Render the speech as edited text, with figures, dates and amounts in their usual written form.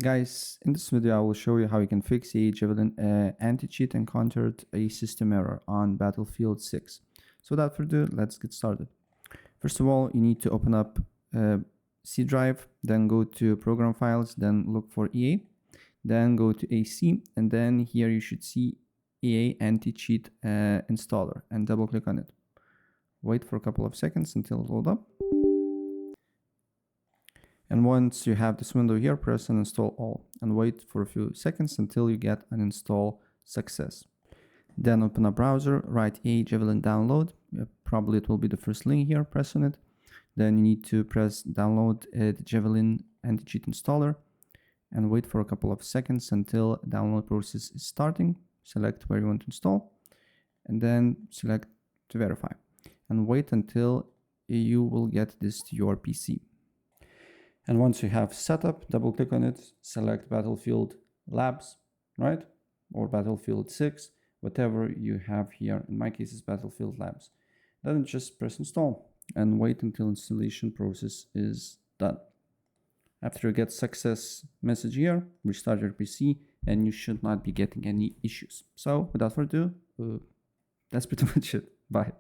Guys, in this video I will show you how you can fix EA Javelin Anticheat Encountered a system error on Battlefield 6. So without further ado, let's get started. First of all, you need to open up C drive, then go to program files, then look for EA, then go to AC, and then here you should see EA Anticheat installer and double click on it. Wait for a couple of seconds until it loads up. And once you have this window here, press and install all and wait for a few seconds until you get an install success. Then open a browser, write EA Javelin download. Probably it will be the first link here, press on it. Then you need to press download the Javelin Anticheat installer and wait for a couple of seconds until download process is starting. Select where you want to install and then select to verify and wait until you will get this to your PC. And once you have setup, double click on it, select Battlefield Labs, right? Or Battlefield 6, whatever you have here. In my case, it's Battlefield Labs. Then just press install and wait until installation process is done. After you get success message here, restart your PC and you should not be getting any issues. So without further ado, that's pretty much it. Bye.